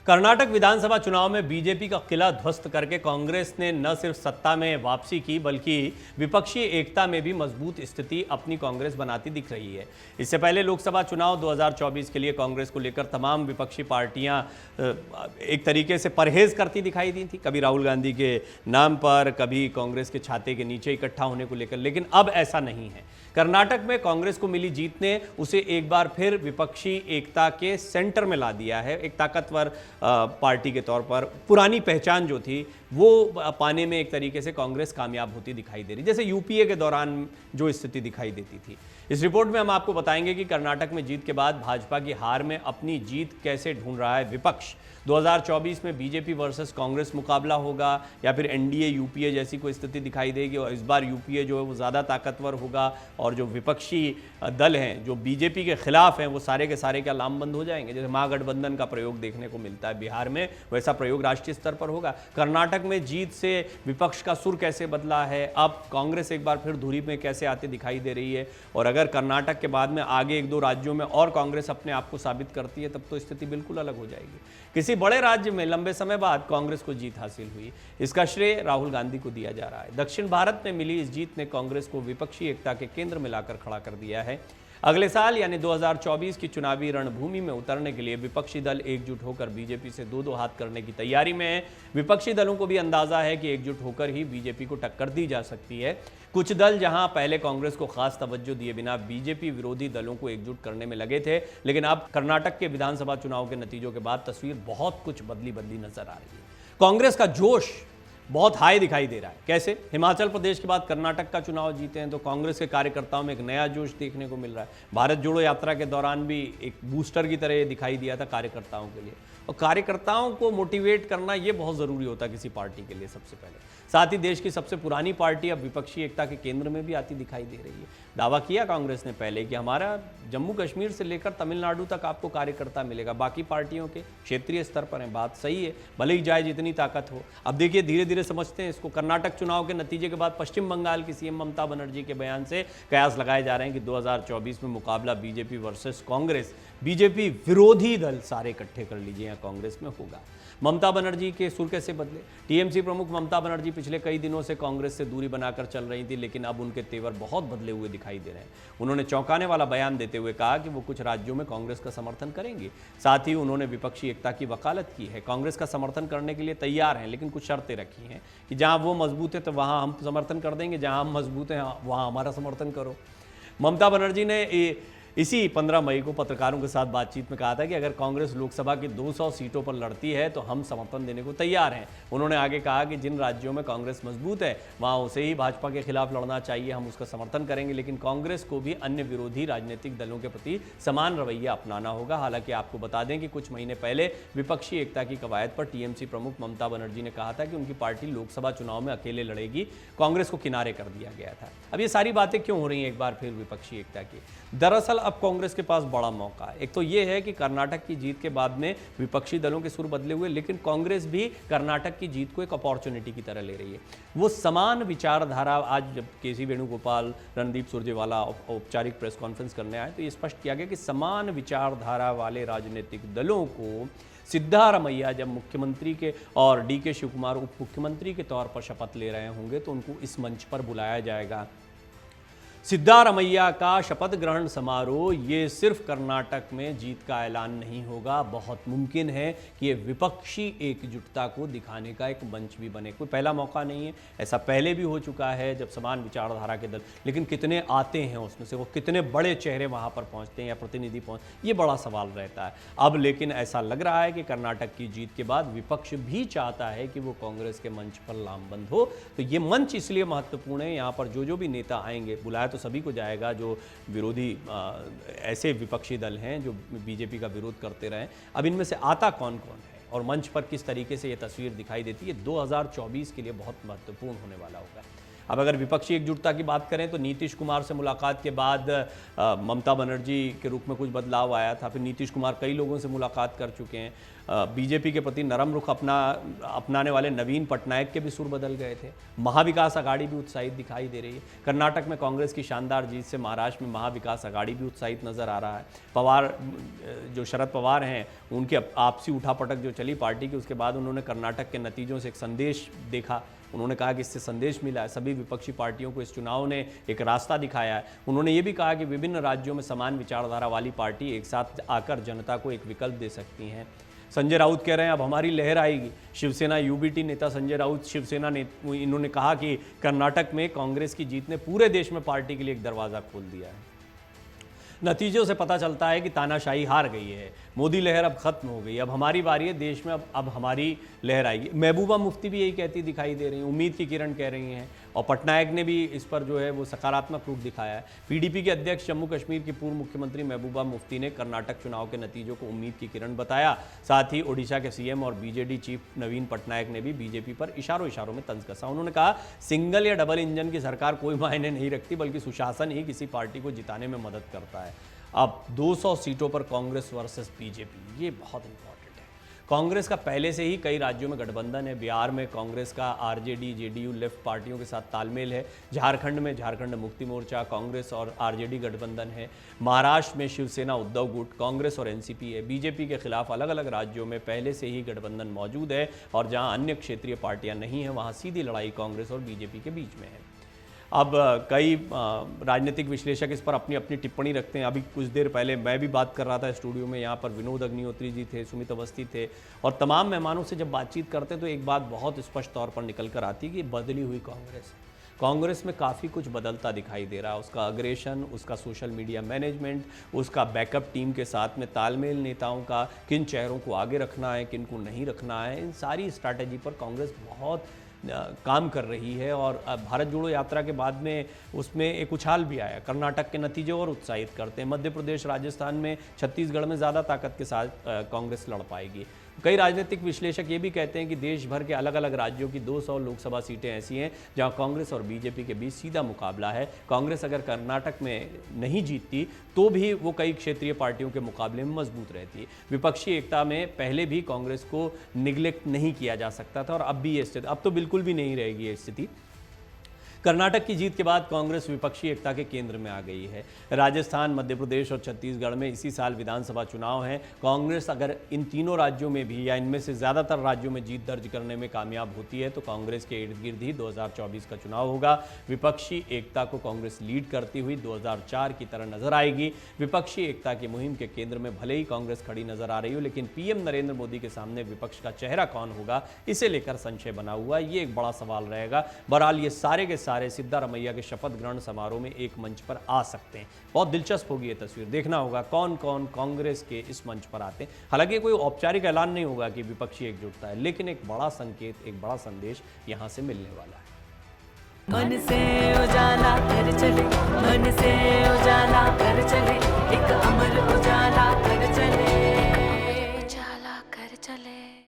कर्नाटक विधानसभा चुनाव में बीजेपी का किला ध्वस्त करके कांग्रेस ने न सिर्फ सत्ता में वापसी की बल्कि विपक्षी एकता में भी मजबूत स्थिति अपनी कांग्रेस बनाती दिख रही है। इससे पहले लोकसभा चुनाव 2024 के लिए कांग्रेस को लेकर तमाम विपक्षी पार्टियां एक तरीके से परहेज करती दिखाई दी थी, कभी राहुल गांधी के नाम पर, कभी कांग्रेस के छाते के नीचे इकट्ठा होने को लेकर। लेकिन अब ऐसा नहीं है। कर्नाटक में कांग्रेस को मिली जीत ने उसे एक बार फिर विपक्षी एकता के सेंटर में ला दिया है। एक ताकतवर पार्टी के तौर पर पुरानी पहचान जो थी वो पाने में एक तरीके से कांग्रेस कामयाब होती दिखाई दे रही, जैसे यूपीए के दौरान जो स्थिति दिखाई देती थी। इस रिपोर्ट में हम आपको बताएंगे कि कर्नाटक में जीत के बाद भाजपा की हार में अपनी जीत कैसे ढूंढ रहा है विपक्ष। 2024 में बीजेपी वर्सेस कांग्रेस मुकाबला होगा या फिर एनडीए यूपीए जैसी कोई स्थिति दिखाई देगी और इस बार यूपीए जो है वो ज़्यादा ताकतवर होगा और जो विपक्षी दल हैं जो बीजेपी के खिलाफ हैं वो सारे के सारे क्या लामबंद हो जाएंगे। जैसे महागठबंधन का प्रयोग देखने को मिलता है बिहार में, वैसा प्रयोग राष्ट्रीय स्तर पर होगा। कर्नाटक में जीत से विपक्ष का सुर कैसे बदला है, अब कांग्रेस एक बार फिर धुरी में कैसे आते दिखाई दे रही है, और अगर कर्नाटक के बाद में आगे एक दो राज्यों में और कांग्रेस अपने आप को साबित करती है तब तो स्थिति बिल्कुल अलग हो जाएगी। किसी बड़े राज्य में लंबे समय बाद कांग्रेस को जीत हासिल हुई, इसका श्रेय राहुल गांधी को दिया जा रहा है। दक्षिण भारत में मिली इस जीत ने कांग्रेस को विपक्षी एकता के केंद्र में लाकर खड़ा कर दिया है। अगले साल यानी 2024 की चुनावी रणभूमि में उतरने के लिए विपक्षी दल एकजुट होकर बीजेपी से दो हाथ करने की तैयारी में है। विपक्षी दलों को भी अंदाजा है कि एकजुट होकर ही बीजेपी को टक्कर दी जा सकती है। कुछ दल जहां पहले कांग्रेस को खास तवज्जो दिए बिना बीजेपी विरोधी दलों को एकजुट करने में लगे थे, लेकिन अब कर्नाटक के विधानसभा चुनाव के नतीजों के बाद तस्वीर बहुत कुछ बदली नजर आ रही है। कांग्रेस का जोश बहुत हाई दिखाई दे रहा है। कैसे? हिमाचल प्रदेश के बाद कर्नाटक का चुनाव जीते हैं तो कांग्रेस के कार्यकर्ताओं में एक नया जोश देखने को मिल रहा है। भारत जोड़ो यात्रा के दौरान भी एक बूस्टर की तरह दिखाई दिया था कार्यकर्ताओं के लिए, और कार्यकर्ताओं को मोटिवेट करना ये बहुत ज़रूरी होता है किसी पार्टी के लिए सबसे पहले। साथ ही देश की सबसे पुरानी पार्टी अब विपक्षी एकता के केंद्र में भी आती दिखाई दे रही है। दावा किया कांग्रेस ने पहले कि हमारा जम्मू कश्मीर से लेकर तमिलनाडु तक आपको कार्यकर्ता मिलेगा, बाकी पार्टियों के क्षेत्रीय स्तर पर है। बात सही है, भले ही जाए जितनी ताकत हो। अब देखिए धीरे धीरे समझते हैं इसको। कर्नाटक चुनाव के नतीजे के बाद पश्चिम बंगाल की सीएम ममता बनर्जी के बयान से कयास लगाए जा रहे हैं कि 2024 में मुकाबला बीजेपी वर्सेस कांग्रेस, बीजेपी विरोधी दल सारे इकट्ठे कर लीजिए या कांग्रेस में होगा। ममता बनर्जी के सुर कैसे बदले? टीएमसी प्रमुख ममता बनर्जी पिछले कई दिनों से कांग्रेस से दूरी बनाकर चल रही थी, लेकिन अब उनके तेवर बहुत बदले हुए दिखाई दे रहे हैं। उन्होंने चौंकाने वाला बयान देते हुए कहा कि वो कुछ राज्यों में कांग्रेस का समर्थन करेंगे। साथ ही उन्होंने विपक्षी एकता की वकालत की है। कांग्रेस का समर्थन करने के लिए तैयार हैं, लेकिन कुछ शर्तें रखी हैं कि जहां वो मजबूत है तो वहां हम समर्थन कर देंगे, जहां हम मजबूत हैं वहां हमारा समर्थन करो। ममता बनर्जी ने इसी 15 मई को पत्रकारों के साथ बातचीत में कहा था कि अगर कांग्रेस लोकसभा की 200 सीटों पर लड़ती है तो हम समर्थन देने को तैयार हैं। उन्होंने आगे कहा कि जिन राज्यों में कांग्रेस मजबूत है वहां उसे ही भाजपा के खिलाफ लड़ना चाहिए, हम उसका समर्थन करेंगे, लेकिन कांग्रेस को भी अन्य विरोधी राजनीतिक दलों के प्रति समान रवैया अपनाना होगा। हालांकि आपको बता दें कि कुछ महीने पहले विपक्षी एकता की कवायद पर टीएमसी प्रमुख ममता बनर्जी ने कहा था कि उनकी पार्टी लोकसभा चुनाव में अकेले लड़ेगी, कांग्रेस को किनारे कर दिया गया था। अब ये सारी बातें क्यों हो रही हैं एक बार फिर विपक्षी एकता की? दरअसल अब कांग्रेस के पास बड़ा मौका है। एक तो ये है कि कर्नाटक की जीत के बाद में विपक्षी दलों के सुर बदले हुए, लेकिन कांग्रेस भी कर्नाटक की जीत को एक अपॉर्चुनिटी की तरह ले रही है। वो समान विचारधारा, आज जब केसी वेणुगोपाल, रणदीप सुरजेवाला औपचारिक प्रेस कॉन्फ्रेंस करने आए तो ये स्पष्ट किया गया कि समान विचारधारा वाले राजनीतिक दलों को सिद्धारमैया जब मुख्यमंत्री के और डीके शिवकुमार उप मुख्यमंत्री के तौर पर शपथ ले रहे होंगे तो उनको इस मंच पर बुलाया जाएगा। सिद्धारमैया का शपथ ग्रहण समारोह ये सिर्फ कर्नाटक में जीत का ऐलान नहीं होगा, बहुत मुमकिन है कि ये विपक्षी एकजुटता को दिखाने का एक मंच भी बने। कोई पहला मौका नहीं है, ऐसा पहले भी हो चुका है जब समान विचारधारा के दल, लेकिन कितने आते हैं उसमें से, वो कितने बड़े चेहरे वहाँ पर पहुँचते हैं या प्रतिनिधि ये बड़ा सवाल रहता है। अब लेकिन ऐसा लग रहा है कि कर्नाटक की जीत के बाद विपक्ष भी चाहता है कि वो कांग्रेस के मंच पर लामबंद हो। तो ये मंच इसलिए महत्वपूर्ण है, यहाँ पर जो भी नेता आएंगे, बुलाया तो सभी को जाएगा जो विरोधी ऐसे विपक्षी दल हैं जो बीजेपी का विरोध करते रहे। अब इनमें से आता कौन कौन है और मंच पर किस तरीके से ये तस्वीर दिखाई देती है, 2024 के लिए बहुत महत्वपूर्ण होने वाला होगा। अब अगर विपक्षी एकजुटता की बात करें तो नीतीश कुमार से मुलाकात के बाद ममता बनर्जी के रुख में कुछ बदलाव आया था। फिर नीतीश कुमार कई लोगों से मुलाकात कर चुके हैं। बीजेपी के प्रति नरम रुख अपनाने वाले नवीन पटनायक के भी सुर बदल गए थे। महाविकास अघाड़ी भी उत्साहित दिखाई दे रही है। कर्नाटक में कांग्रेस की शानदार जीत से महाराष्ट्र में महाविकास अघाड़ी भी उत्साहित नजर आ रहा है। पवार, जो शरद पवार हैं, उनके आपसी उठापटक जो चली पार्टी की, उसके बाद उन्होंने कर्नाटक के नतीजों से एक संदेश देखा। उन्होंने कहा कि इससे संदेश मिला है, सभी विपक्षी पार्टियों को इस चुनाव ने एक रास्ता दिखाया है। उन्होंने ये भी कहा कि विभिन्न राज्यों में समान विचारधारा वाली पार्टी एक साथ आकर जनता को एक विकल्प दे सकती हैं। संजय राउत कह रहे हैं अब हमारी लहर आएगी। शिवसेना यूबीटी नेता संजय राउत शिवसेना ने इन्होंने कहा कि कर्नाटक में कांग्रेस की जीत ने पूरे देश में पार्टी के लिए एक दरवाज़ा खोल दिया है। नतीजों से पता चलता है कि तानाशाही हार गई है, मोदी लहर अब खत्म हो गई, अब हमारी बारी है, देश में अब हमारी लहर आएगी। महबूबा मुफ्ती भी यही कहती दिखाई दे रही हैं, उम्मीद की किरण कह रही हैं, और पटनायक ने भी इस पर जो है वो सकारात्मक रूप दिखाया है। पीडीपी के अध्यक्ष जम्मू कश्मीर की पूर्व मुख्यमंत्री महबूबा मुफ्ती ने कर्नाटक चुनाव के नतीजों को उम्मीद की किरण बताया। साथ ही ओडिशा के सीएम और बीजेडी चीफ नवीन पटनायक ने भी बीजेपी पर इशारों में तंज कसा। उन्होंने कहा सिंगल या डबल इंजन की सरकार कोई मायने नहीं रखती, बल्कि सुशासन ही किसी पार्टी को जिताने में मदद करता है। अब 200 सीटों पर कांग्रेस वर्सेस बीजेपी, ये बहुत इंपॉर्टेंट है। कांग्रेस का पहले से ही कई राज्यों में गठबंधन है। बिहार में कांग्रेस का आरजेडी, जेडीयू, लेफ्ट पार्टियों के साथ तालमेल है। झारखंड में झारखंड मुक्ति मोर्चा, कांग्रेस और आरजेडी गठबंधन है। महाराष्ट्र में शिवसेना, उद्धव गुट, कांग्रेस और एनसीपी है। बीजेपी के खिलाफ अलग अलग राज्यों में पहले से ही गठबंधन मौजूद है, और जहां अन्य क्षेत्रीय पार्टियां नहीं हैं वहां सीधी लड़ाई कांग्रेस और बीजेपी के बीच में है। अब कई राजनीतिक विश्लेषक इस पर अपनी अपनी टिप्पणी रखते हैं। अभी कुछ देर पहले मैं भी बात कर रहा था स्टूडियो में, यहाँ पर विनोद अग्निहोत्री जी थे, सुमित अवस्थी थे, और तमाम मेहमानों से जब बातचीत करते तो एक बात बहुत स्पष्ट तौर पर निकल कर आती है कि बदली हुई कांग्रेस में काफ़ी कुछ बदलता दिखाई दे रहा है। उसका अग्रेशन, उसका सोशल मीडिया मैनेजमेंट, उसका बैकअप टीम के साथ में तालमेल, नेताओं का किन चेहरों को आगे रखना है, किन को नहीं रखना है, इन सारी स्ट्रैटेजी पर कांग्रेस बहुत काम कर रही है। और भारत जोड़ो यात्रा के बाद में उसमें एक उछाल भी आया। कर्नाटक के नतीजे और उत्साहित करते हैं। मध्य प्रदेश, राजस्थान में, छत्तीसगढ़ में ज़्यादा ताकत के साथ कांग्रेस लड़ पाएगी। कई राजनीतिक विश्लेषक ये भी कहते हैं कि देश भर के अलग अलग राज्यों की 200 लोकसभा सीटें ऐसी हैं जहां कांग्रेस और बीजेपी के बीच सीधा मुकाबला है। कांग्रेस अगर कर्नाटक में नहीं जीतती तो भी वो कई क्षेत्रीय पार्टियों के मुकाबले में मजबूत रहती है। विपक्षी एकता में पहले भी कांग्रेस को निगलेक्ट नहीं किया जा सकता था, और अब भी ये स्थिति, अब तो बिल्कुल भी नहीं रहेगी ये स्थिति। कर्नाटक की जीत के बाद कांग्रेस विपक्षी एकता के केंद्र में आ गई है। राजस्थान, मध्य प्रदेश और छत्तीसगढ़ में इसी साल विधानसभा चुनाव हैं। कांग्रेस अगर इन तीनों राज्यों में भी या इनमें से ज़्यादातर राज्यों में जीत दर्ज करने में कामयाब होती है तो कांग्रेस के इर्द गिर्द ही 2024 का चुनाव होगा। विपक्षी एकता को कांग्रेस लीड करती हुई 2004 की तरह नजर आएगी। विपक्षी एकता की मुहिम के केंद्र में भले ही कांग्रेस खड़ी नजर आ रही हो, लेकिन पीएम नरेंद्र मोदी के सामने विपक्ष का चेहरा कौन होगा, इसे लेकर संशय बना हुआ है। ये एक बड़ा सवाल रहेगा। बहरहाल ये सारे के सारे सिद्धारमैया के शपथ ग्रहण समारोह में एक मंच पर आ सकते हैं। बहुत दिलचस्प होगी ये तस्वीर, देखना होगा कौन कौन कांग्रेस के इस मंच पर आते हैं। हालांकि कोई औपचारिक ऐलान नहीं होगा कि विपक्षी एकजुटता है, लेकिन एक बड़ा संकेत, एक बड़ा संदेश यहां से मिलने वाला है। मन से उजाला कर चले, मन से उजाला कर चले, एक अमर उजाला।